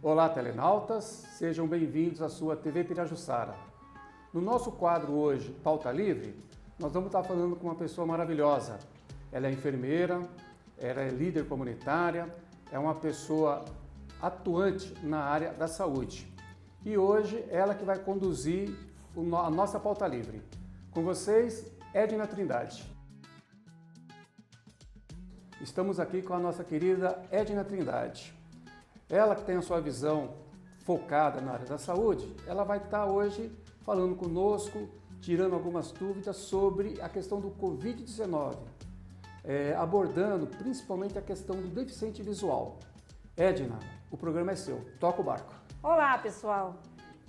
Olá, telenautas, sejam bem-vindos à sua TV Pirajussara. No nosso quadro hoje, Pauta Livre, nós vamos estar falando com uma pessoa maravilhosa. Ela é enfermeira, ela é líder comunitária, é uma pessoa atuante na área da saúde. E hoje, ela que vai conduzir a nossa Pauta Livre. Com vocês, Edna Trindade. Estamos aqui com a nossa querida Edna Trindade. Ela que tem a sua visão focada na área da saúde, ela vai estar hoje falando conosco, tirando algumas dúvidas sobre a questão do Covid-19, abordando principalmente a questão do deficiente visual. Edna, o programa é seu, toca o barco. Olá, pessoal.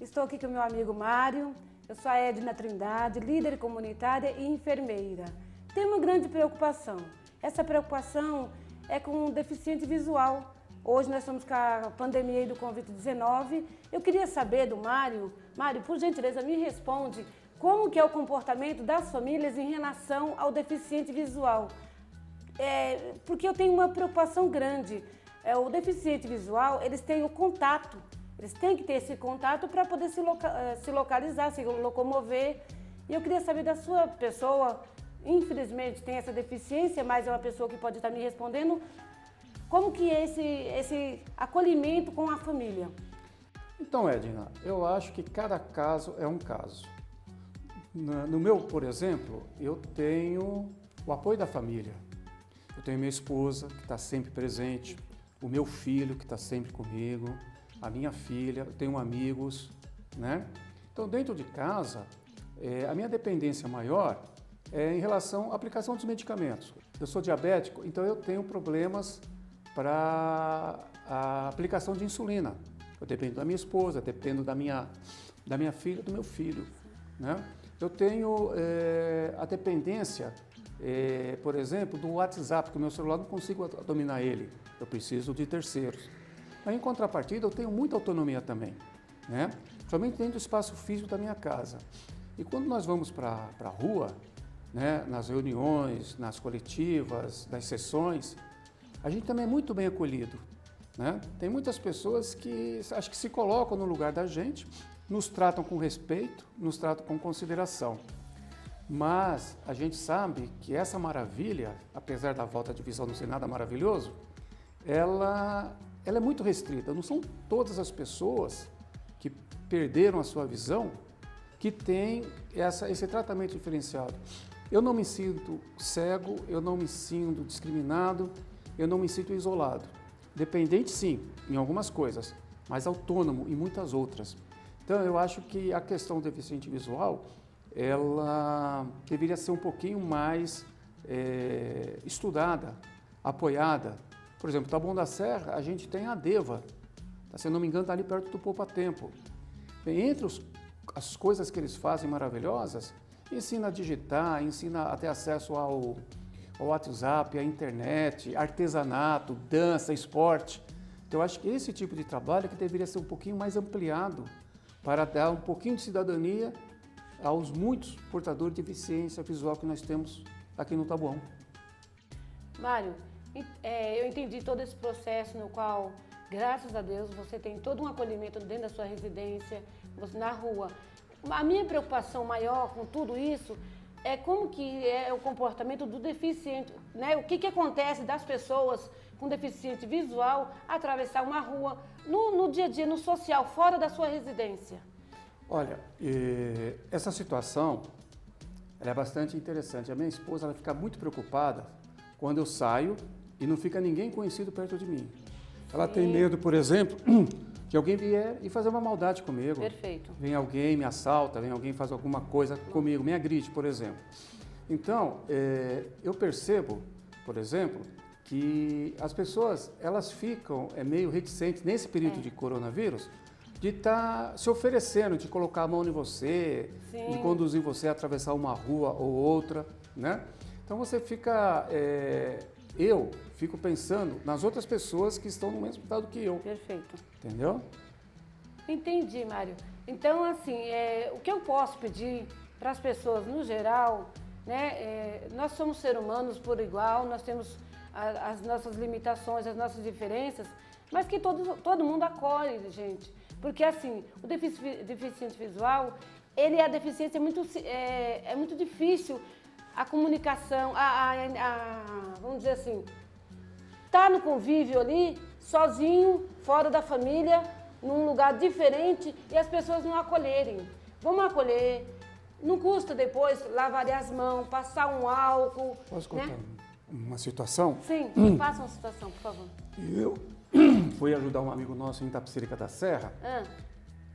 Estou aqui com o meu amigo Mário. Eu sou a Edna Trindade, líder comunitária e enfermeira. Tenho uma grande preocupação. Essa preocupação é com o deficiente visual. Hoje nós estamos com a pandemia do Covid-19. Eu queria saber do Mário, por gentileza, me responde como que é o comportamento das famílias em relação ao deficiente visual. Porque eu tenho uma preocupação grande. O deficiente visual, eles têm o contato, eles têm que ter esse contato para poder se localizar, se locomover. E eu queria saber da sua pessoa, infelizmente tem essa deficiência, mas é uma pessoa que pode estar me respondendo, como que é esse acolhimento com a família? Então, Edna, eu acho que cada caso é um caso. No meu, por exemplo, eu tenho o apoio da família. Eu tenho minha esposa, que está sempre presente, o meu filho, que está sempre comigo, a minha filha, eu tenho amigos, né? Então, dentro de casa, a minha dependência maior é em relação à aplicação dos medicamentos. Eu sou diabético, então eu tenho problemas para a aplicação de insulina. Eu dependo da minha esposa, dependo da minha filha, do meu filho, né? Eu tenho a dependência, por exemplo, do WhatsApp, que o meu celular não consigo dominar ele, eu preciso de terceiros. Mas em contrapartida, eu tenho muita autonomia também, né? Somente dentro do espaço físico da minha casa. E quando nós vamos para a rua, né, nas reuniões, nas coletivas, nas sessões, a gente também é muito bem acolhido, né? Tem muitas pessoas que acho que se colocam no lugar da gente, nos tratam com respeito, nos tratam com consideração. Mas a gente sabe que essa maravilha, apesar da falta de visão não ser nada maravilhoso, ela é muito restrita. Não são todas as pessoas que perderam a sua visão que têm esse tratamento diferenciado. Eu não me sinto cego, eu não me sinto discriminado, eu não me sinto isolado. Dependente, sim, em algumas coisas, mas autônomo em muitas outras. Então, eu acho que a questão do deficiente visual, ela deveria ser um pouquinho mais estudada, apoiada. Por exemplo, Taboão da Serra, a gente tem a DEVA, se eu não me engano, está ali perto do Poupa Tempo. Bem, entre as coisas que eles fazem maravilhosas, ensina a digitar, ensina a ter acesso ao WhatsApp, à internet, artesanato, dança, esporte. Então, eu acho que esse tipo de trabalho que deveria ser um pouquinho mais ampliado para dar um pouquinho de cidadania aos muitos portadores de deficiência visual que nós temos aqui no Taboão. Mário, eu entendi todo esse processo no qual, graças a Deus, você tem todo um acolhimento dentro da sua residência, você na rua. A minha preocupação maior com tudo isso é como que é o comportamento do deficiente, né? O que acontece das pessoas com deficiente visual atravessar uma rua no dia a dia, no social, fora da sua residência. Olha, essa situação ela é bastante interessante. A minha esposa ela fica muito preocupada quando eu saio e não fica ninguém conhecido perto de mim. Ela tem medo, por exemplo, que alguém vier e fazer uma maldade comigo. Perfeito. Vem alguém, me assalta, vem alguém faz alguma coisa comigo, me agride, por exemplo. Então, eu percebo, por exemplo, que as pessoas elas ficam meio reticentes nesse período de coronavírus de estar se oferecendo, de colocar a mão em você, de conduzir você a atravessar uma rua ou outra, né? Então você fica, eu fico pensando nas outras pessoas que estão no mesmo estado que eu. Perfeito. Entendeu? Entendi, Mário. Então, assim, o que eu posso pedir para as pessoas no geral, né? Nós somos seres humanos por igual, nós temos as nossas limitações, as nossas diferenças, mas que todo mundo acolhe, gente. Porque assim, o deficiente visual, ele é a deficiência é muito difícil a comunicação, vamos dizer assim, tá no convívio ali, sozinho, fora da família, num lugar diferente e as pessoas não acolherem. Vamos acolher, não custa depois lavar as mãos, passar um álcool. Posso contar né? uma situação? Sim, me passa uma situação, por favor. Eu fui ajudar um amigo nosso em Itapecerica da Serra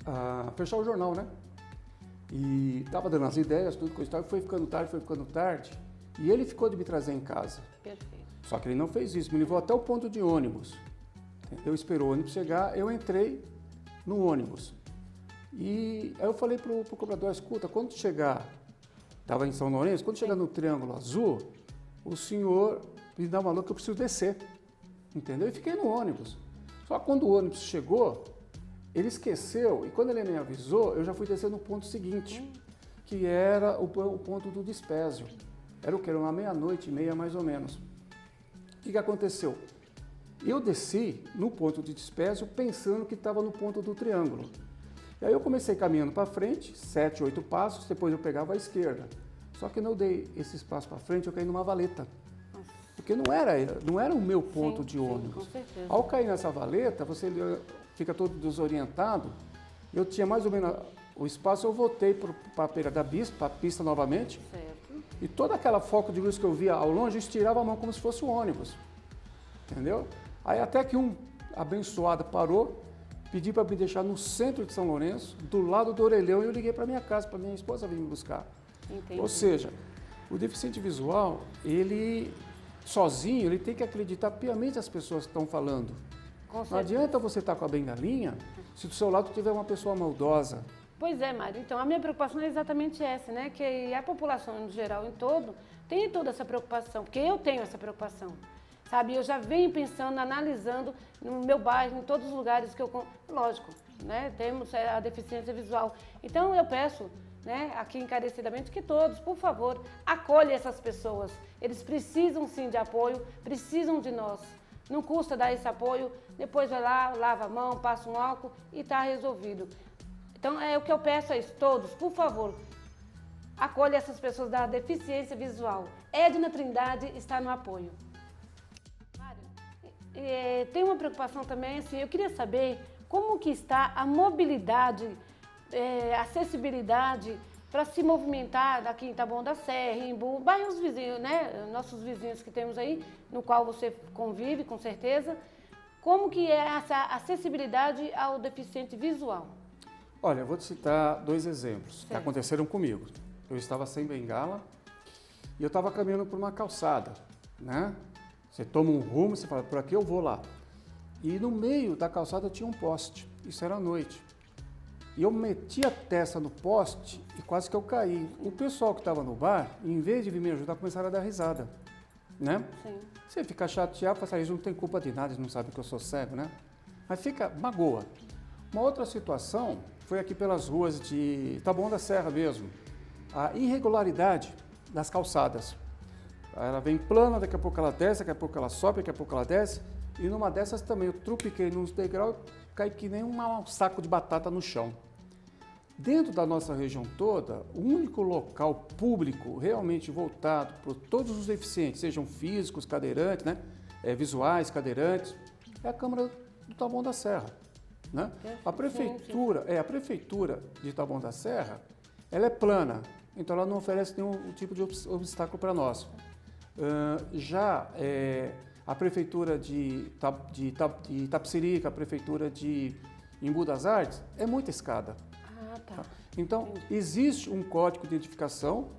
a fechar o jornal, né? E tava dando as ideias, tudo coisa e tal, e foi ficando tarde, e ele ficou de me trazer em casa. Perfeito. Só que ele não fez isso, me levou até o ponto de ônibus. Eu esperou o ônibus chegar, eu entrei no ônibus. E aí eu falei pro cobrador, escuta, quando chegar, estava em São Lourenço, quando chegar no Triângulo Azul, o senhor me dá uma louca que eu preciso descer. Entendeu? E fiquei no ônibus. Só que quando o ônibus chegou, ele esqueceu, e quando ele me avisou, eu já fui descer no ponto seguinte, que era o ponto do Despésio. Era o que? Era uma 00:30 mais ou menos. O que aconteceu? Eu desci no ponto de Despésio pensando que estava no ponto do Triângulo. E aí eu comecei caminhando para frente, 7, 8 passos, depois eu pegava a esquerda. Só que não dei esses passos para frente, eu caí numa valeta. Porque não era o meu ponto de ônibus. Com certeza. Ao cair nessa valeta, você fica todo desorientado. Eu tinha mais ou menos o espaço, eu voltei para a Pera da Bispa, para a pista novamente. Certo. E toda aquela foco de luz que eu via ao longe, eu estirava a mão como se fosse um ônibus. Entendeu? Aí até que um abençoado parou, pediu para me deixar no centro de São Lourenço, do lado do orelhão, e eu liguei para minha casa, para minha esposa vir me buscar. Entendi. Ou seja, o deficiente visual, ele sozinho, ele tem que acreditar piamente nas pessoas que estão falando. Não adianta você estar com a bengalinha se do seu lado tiver uma pessoa maldosa. Pois é, Mário. Então, a minha preocupação é exatamente essa, né? Que a população, no geral, em todo, tem toda essa preocupação, porque eu tenho essa preocupação, sabe? Eu já venho pensando, analisando no meu bairro, em todos os lugares que eu... Lógico, né? Temos a deficiência visual. Então, eu peço, né, aqui encarecidamente, que todos, por favor, acolhem essas pessoas. Eles precisam, sim, de apoio, precisam de nós. Não custa dar esse apoio, depois vai lá, lava a mão, passa um álcool e está resolvido. Então, o que eu peço a todos, por favor, acolhe essas pessoas da deficiência visual. Edna Trindade está no apoio. Mário, tem uma preocupação também, assim, eu queria saber como que está a mobilidade, acessibilidade para se movimentar aqui em Taboão da Serra, em Imbu, bairros vizinhos, né? Nossos vizinhos que temos aí, no qual você convive, com certeza. Como que é essa acessibilidade ao deficiente visual? Olha, eu vou te citar 2 exemplos que Certo. aconteceram comigo. Eu estava sem bengala e eu estava caminhando por uma calçada, né? Você toma um rumo, você fala, por aqui eu vou lá. E no meio da calçada tinha um poste, isso era à noite. E eu meti a testa no poste e quase que eu caí. O pessoal que estava no bar, em vez de vir me ajudar, começaram a dar risada, né? Sim. Você fica chateado, fala, eles não tem culpa de nada, eles não sabem que eu sou cego, né? Mas fica, magoa. Uma outra situação foi aqui pelas ruas de Taboão da Serra mesmo. A irregularidade das calçadas. Ela vem plana, daqui a pouco ela desce, daqui a pouco ela sobe, daqui a pouco ela desce. E numa dessas também eu trupiquei nos degraus, caí que nem um saco de batata no chão. Dentro da nossa região toda, o único local público realmente voltado para todos os deficientes, sejam físicos, cadeirantes, né, visuais, cadeirantes, é a Câmara do Taboão da Serra. Né? A prefeitura de Taboão da Serra, ela é plana, então ela não oferece nenhum tipo de obstáculo para nós. A prefeitura de Itapecerica, a prefeitura de Imbu das Artes, é muita escada. Ah, tá. Então, existe um código de identificação,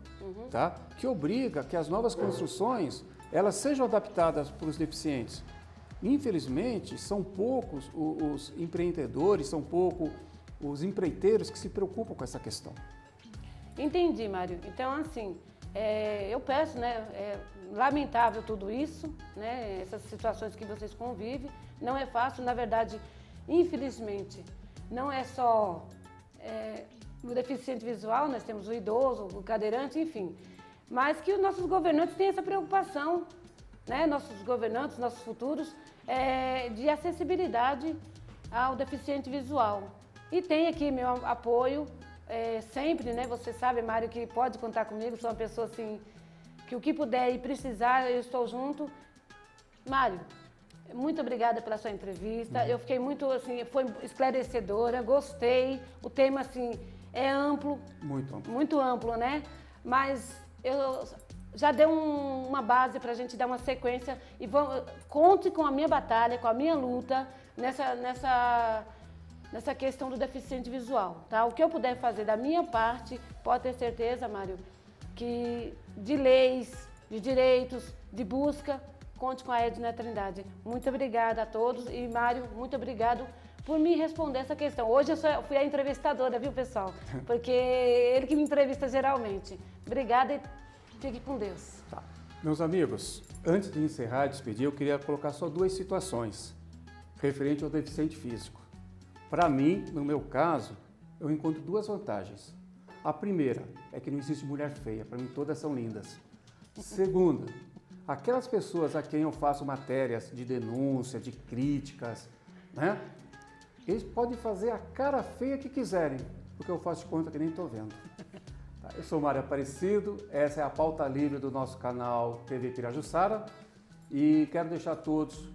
tá, que obriga que as novas construções elas sejam adaptadas para os deficientes. Infelizmente, são poucos os empreendedores, são poucos os empreiteiros que se preocupam com essa questão. Entendi, Mário. Então, assim, eu peço, né, é lamentável tudo isso, né, essas situações que vocês convivem, não é fácil, na verdade, infelizmente, não é só o deficiente visual, nós temos o idoso, o cadeirante, enfim, mas que os nossos governantes têm essa preocupação, né, nossos governantes, nossos futuros, de acessibilidade ao deficiente visual. E tem aqui meu apoio, sempre, né? Você sabe, Mário, que pode contar comigo, sou uma pessoa assim, que o que puder e precisar, eu estou junto. Mário, muito obrigada pela sua entrevista, eu fiquei muito, assim, foi esclarecedora, gostei, o tema, assim, é amplo. Muito amplo. Muito amplo, né? Mas eu já deu uma base para a gente dar uma sequência e conte com a minha batalha, com a minha luta nessa questão do deficiente visual, tá? O que eu puder fazer da minha parte, pode ter certeza, Mário, que de leis, de direitos, de busca, conte com a Edna Trindade. Muito obrigada a todos e, Mário, muito obrigado por me responder essa questão. Hoje eu fui a entrevistadora, viu, pessoal? Porque ele que me entrevista geralmente. Obrigada e fique com Deus. Tá. Meus amigos, antes de encerrar e despedir, eu queria colocar só duas situações referente ao deficiente físico. Para mim, no meu caso, eu encontro duas vantagens. A primeira é que não existe mulher feia, para mim todas são lindas. Segunda, aquelas pessoas a quem eu faço matérias de denúncia, de críticas, né? Eles podem fazer a cara feia que quiserem, porque eu faço de conta que nem estou vendo. Tá? Eu sou Mário Aparecido, essa é a pauta livre do nosso canal TV Pirajussara e quero deixar a todos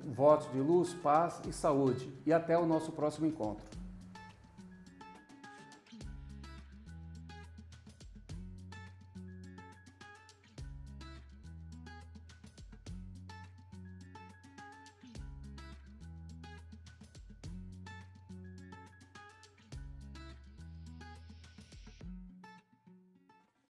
votos de luz, paz e saúde. E até o nosso próximo encontro.